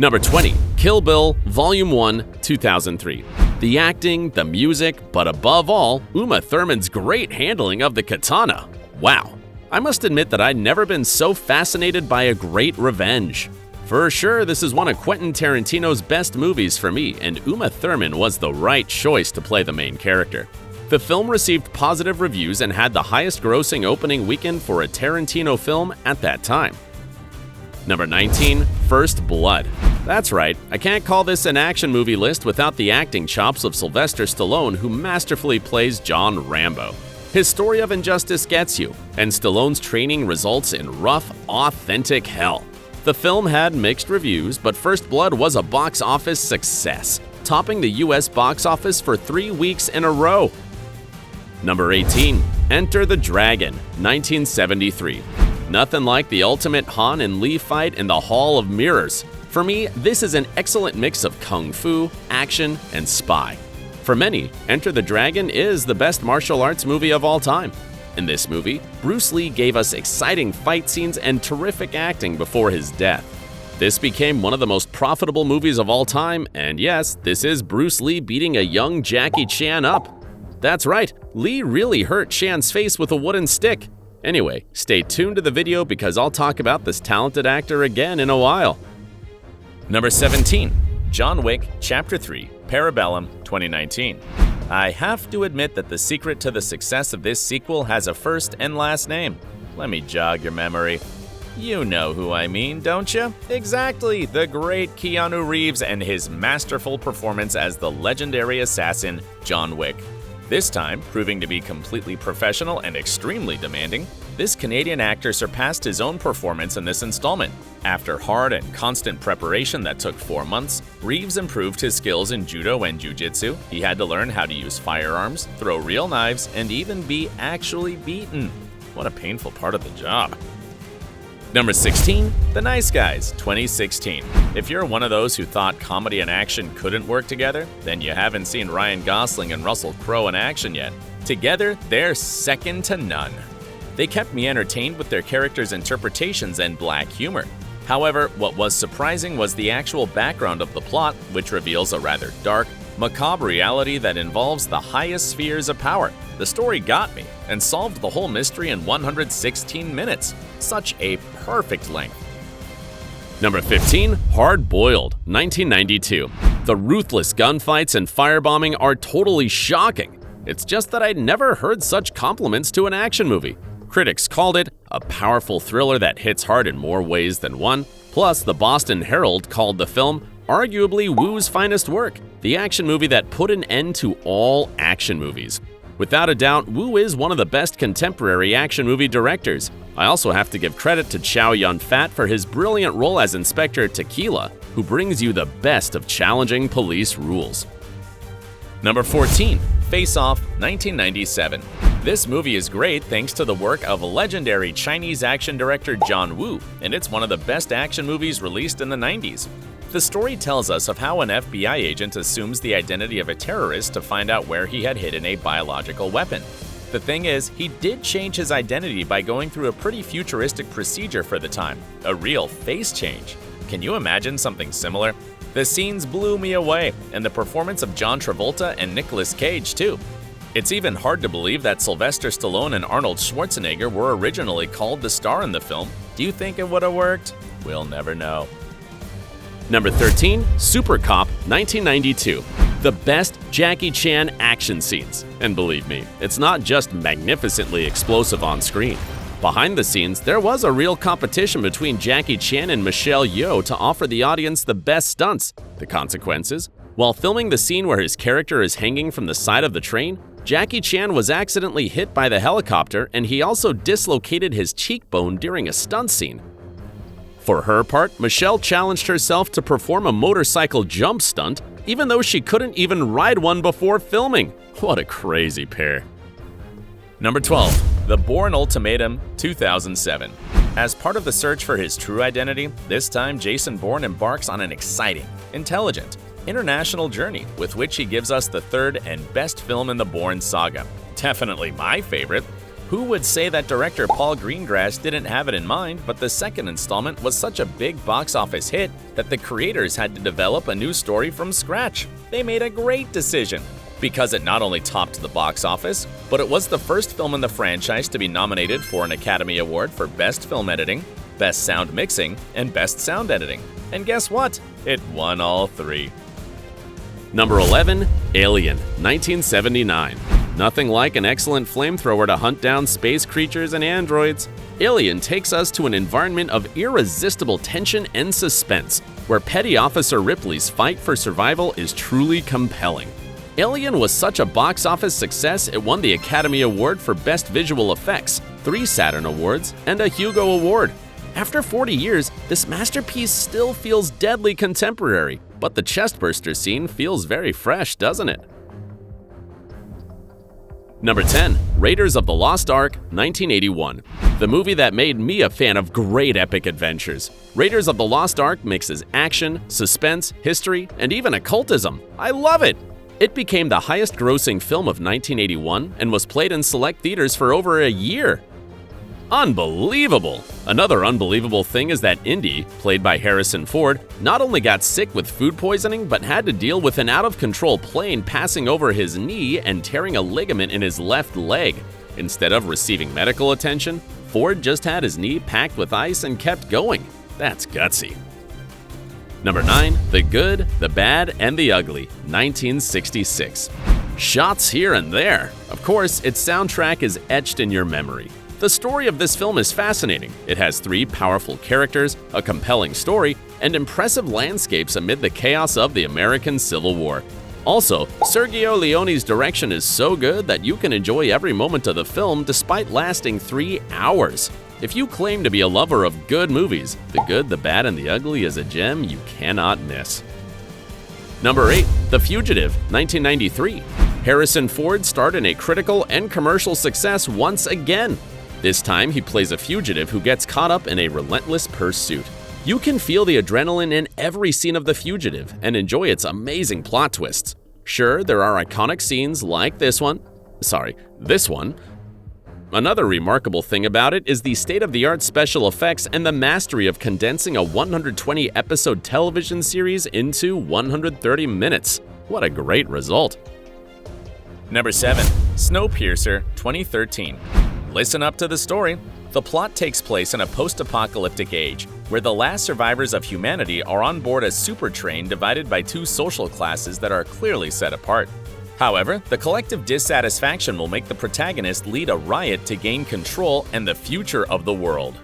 Number 20. Kill Bill Volume 1, 2003. The acting, the music, but above all, Uma Thurman's great handling of the katana. Wow. I must admit that I'd never been so fascinated by a great revenge. For sure, this is one of Quentin Tarantino's best movies for me, and Uma Thurman was the right choice to play the main character. The film received positive reviews and had the highest grossing opening weekend for a Tarantino film at that time. Number 19. First Blood. That's right, I can't call this an action movie list without the acting chops of Sylvester Stallone, who masterfully plays John Rambo. His story of injustice gets you, and Stallone's training results in rough, authentic hell. The film had mixed reviews, but First Blood was a box office success, topping the US box office for 3 weeks in a row. Number 18. Enter the Dragon, 1973. Nothing like the ultimate Han and Lee fight in the Hall of Mirrors. For me, this is an excellent mix of kung fu, action, and spy. For many, Enter the Dragon is the best martial arts movie of all time. In this movie, Bruce Lee gave us exciting fight scenes and terrific acting before his death. This became one of the most profitable movies of all time, and yes, this is Bruce Lee beating a young Jackie Chan up. That's right, Lee really hurt Chan's face with a wooden stick. Anyway, stay tuned to the video because I'll talk about this talented actor again in a while. Number 17. John Wick Chapter 3, Parabellum, 2019. I have to admit that the secret to the success of this sequel has a first and last name. Let me jog your memory. You know who I mean, don't you? Exactly, the great Keanu Reeves and his masterful performance as the legendary assassin, John Wick. This time, proving to be completely professional and extremely demanding, this Canadian actor surpassed his own performance in this installment. After hard and constant preparation that took 4 months, Reeves improved his skills in judo and jiu-jitsu. He had to learn how to use firearms, throw real knives, and even be actually beaten. What a painful part of the job. Number 16. The Nice Guys, 2016. If you're one of those who thought comedy and action couldn't work together, then you haven't seen Ryan Gosling and Russell Crowe in action yet. Together, they're second to none. They kept me entertained with their characters' interpretations and black humor. However, what was surprising was the actual background of the plot, which reveals a rather dark, macabre reality that involves the highest spheres of power. The story got me and solved the whole mystery in 116 minutes. Such a perfect length. Number 15. Hard Boiled, 1992. The ruthless gunfights and firebombing are totally shocking. It's just that I'd never heard such compliments to an action movie. Critics called it a powerful thriller that hits hard in more ways than one. Plus, the Boston Herald called the film arguably Woo's finest work, the action movie that put an end to all action movies. Without a doubt, Woo is one of the best contemporary action movie directors. I also have to give credit to Chow Yun-fat for his brilliant role as Inspector Tequila, who brings you the best of challenging police rules. Number 14. Face Off, 1997. This movie is great thanks to the work of legendary Chinese action director John Woo, and it's one of the best action movies released in the 90s. The story tells us of how an FBI agent assumes the identity of a terrorist to find out where he had hidden a biological weapon. The thing is, he did change his identity by going through a pretty futuristic procedure for the time, a real face change. Can you imagine something similar? The scenes blew me away, and the performance of John Travolta and Nicolas Cage too. It's even hard to believe that Sylvester Stallone and Arnold Schwarzenegger were originally called to star in the film. Do you think it would have worked? We'll never know. Number 13. Supercop, 1992. The best Jackie Chan action scenes. And believe me, it's not just magnificently explosive on screen. Behind the scenes, there was a real competition between Jackie Chan and Michelle Yeoh to offer the audience the best stunts. The consequences? While filming the scene where his character is hanging from the side of the train, Jackie Chan was accidentally hit by the helicopter, and he also dislocated his cheekbone during a stunt scene. For her part, Michelle challenged herself to perform a motorcycle jump stunt, even though she couldn't even ride one before filming. What a crazy pair. Number 12. The Bourne Ultimatum, 2007. As part of the search for his true identity, this time Jason Bourne embarks on an exciting, intelligent, international journey with which he gives us the third and best film in the Bourne saga. Definitely my favorite. Who would say that director Paul Greengrass didn't have it in mind, but the second installment was such a big box office hit that the creators had to develop a new story from scratch. They made a great decision, because it not only topped the box office, but it was the first film in the franchise to be nominated for an Academy Award for Best Film Editing, Best Sound Mixing, and Best Sound Editing. And guess what? It won all three. Number 11, Alien, 1979. Nothing like an excellent flamethrower to hunt down space creatures and androids. Alien takes us to an environment of irresistible tension and suspense, where Petty Officer Ripley's fight for survival is truly compelling. Alien was such a box office success it won the Academy Award for Best Visual Effects, 3 Saturn Awards, and a Hugo Award. After 40 years, this masterpiece still feels deadly contemporary, but the chestburster scene feels very fresh, doesn't it? Number 10, Raiders of the Lost Ark, 1981. The movie that made me a fan of great epic adventures. Raiders of the Lost Ark mixes action, suspense, history, and even occultism. I love it! It became the highest-grossing film of 1981 and was played in select theaters for over a year. Unbelievable! Another unbelievable thing is that Indy, played by Harrison Ford, not only got sick with food poisoning but had to deal with an out-of-control plane passing over his knee and tearing a ligament in his left leg. Instead of receiving medical attention, Ford just had his knee packed with ice and kept going. That's gutsy. Number 9, The Good, the Bad, and the Ugly, 1966. Shots here and there. Of course, its soundtrack is etched in your memory. The story of this film is fascinating. It has 3 powerful characters, a compelling story, and impressive landscapes amid the chaos of the American Civil War. Also, Sergio Leone's direction is so good that you can enjoy every moment of the film despite lasting 3 hours. If you claim to be a lover of good movies, The Good, the Bad, and the Ugly is a gem you cannot miss. Number 8, The Fugitive, 1993. Harrison Ford starred in a critical and commercial success once again. This time, he plays a fugitive who gets caught up in a relentless pursuit. You can feel the adrenaline in every scene of The Fugitive and enjoy its amazing plot twists. Sure, there are iconic scenes like this one. Another remarkable thing about it is the state-of-the-art special effects and the mastery of condensing a 120-episode television series into 130 minutes. What a great result. Number 7, Snowpiercer, 2013. Listen up to the story. The plot takes place in a post-apocalyptic age, where the last survivors of humanity are on board a super train divided by 2 social classes that are clearly set apart. However, the collective dissatisfaction will make the protagonist lead a riot to gain control and the future of the world.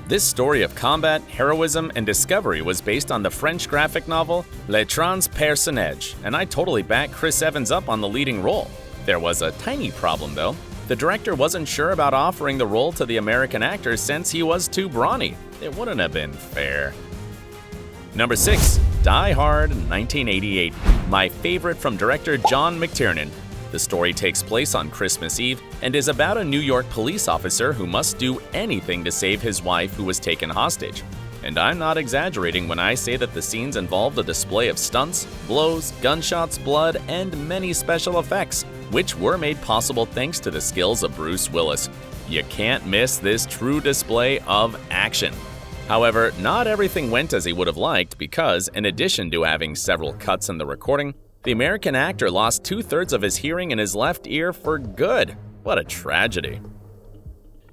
This story of combat, heroism, and discovery was based on the French graphic novel Les Trans Personnages, and I totally backed Chris Evans up on the leading role. There was a tiny problem though. The director wasn't sure about offering the role to the American actor since he was too brawny. It wouldn't have been fair. Number 6, Die Hard, 1988. My favorite from director John McTiernan. The story takes place on Christmas Eve and is about a New York police officer who must do anything to save his wife who was taken hostage. And I'm not exaggerating when I say that the scenes involved a display of stunts, blows, gunshots, blood, and many special effects, which were made possible thanks to the skills of Bruce Willis. You can't miss this true display of action. However, not everything went as he would have liked because, in addition to having several cuts in the recording, the American actor lost 2/3 of his hearing in his left ear for good. What a tragedy.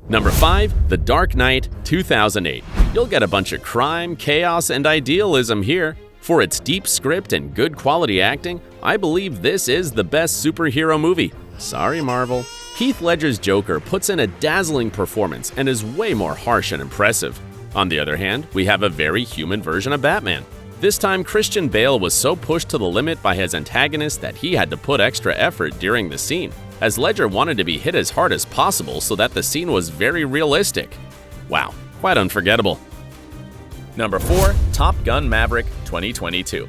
Number 5, The Dark Knight, 2008. You'll get a bunch of crime, chaos, and idealism here. For its deep script and good quality acting, I believe this is the best superhero movie. Sorry, Marvel. Heath Ledger's Joker puts in a dazzling performance and is way more harsh and impressive. On the other hand, we have a very human version of Batman. This time, Christian Bale was so pushed to the limit by his antagonist that he had to put extra effort during the scene, as Ledger wanted to be hit as hard as possible so that the scene was very realistic. Wow, quite unforgettable. Number 4, Top Gun Maverick, 2022.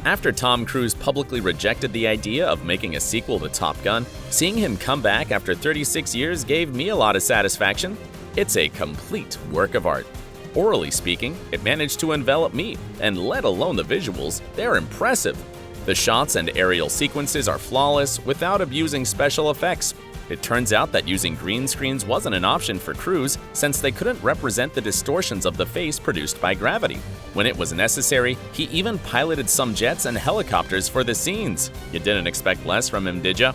After Tom Cruise publicly rejected the idea of making a sequel to Top Gun, seeing him come back after 36 years gave me a lot of satisfaction. It's a complete work of art. Orally speaking, it managed to envelop me, and let alone the visuals, they're impressive. The shots and aerial sequences are flawless without abusing special effects. It turns out that using green screens wasn't an option for Cruise since they couldn't represent the distortions of the face produced by gravity. When it was necessary, he even piloted some jets and helicopters for the scenes. You didn't expect less from him, did ya?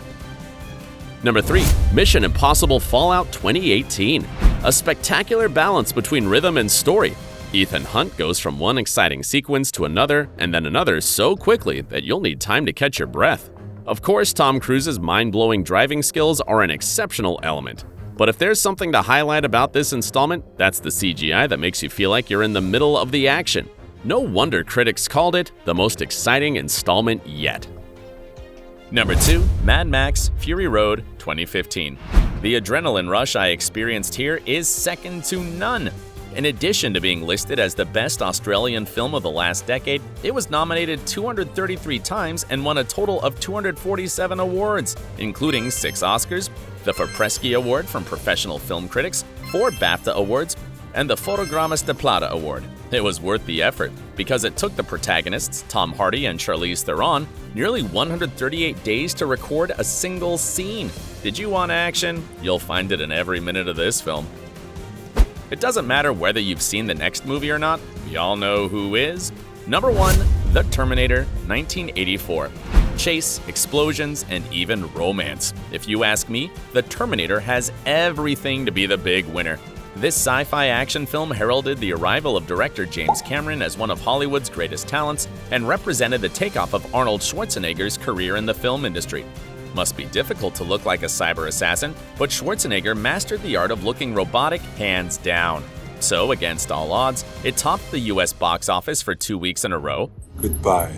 Number 3. Mission Impossible Fallout 2018. A spectacular balance between rhythm and story. Ethan Hunt goes from one exciting sequence to another and then another so quickly that you'll need time to catch your breath. Of course, Tom Cruise's mind-blowing driving skills are an exceptional element. But if there's something to highlight about this installment, that's the CGI that makes you feel like you're in the middle of the action. No wonder critics called it the most exciting installment yet. Number 2. Mad Max Fury Road 2015. The adrenaline rush I experienced here is second to none. In addition to being listed as the best Australian film of the last decade, it was nominated 233 times and won a total of 247 awards, including 6 Oscars, the Fapreschi Award from Professional Film Critics, 4 BAFTA Awards, and the Fotogramas de Plata Award. It was worth the effort, because it took the protagonists, Tom Hardy and Charlize Theron, nearly 138 days to record a single scene. Did you want action? You'll find it in every minute of this film. It doesn't matter whether you've seen the next movie or not, we all know who is. Number 1. The Terminator 1984. Chase, explosions, and even romance. If you ask me, The Terminator has everything to be the big winner. This sci-fi action film heralded the arrival of director James Cameron as one of Hollywood's greatest talents and represented the takeoff of Arnold Schwarzenegger's career in the film industry. Must be difficult to look like a cyber assassin, but Schwarzenegger mastered the art of looking robotic hands down. So, against all odds, it topped the US box office for 2 weeks in a row. Goodbye.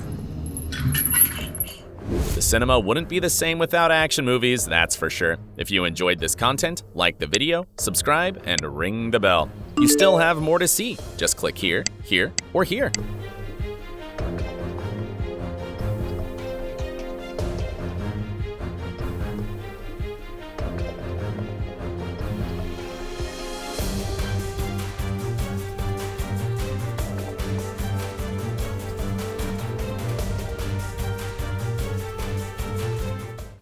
The cinema wouldn't be the same without action movies, that's for sure. If you enjoyed this content, like the video, subscribe, and ring the bell. You still have more to see. Just click here, here, or here.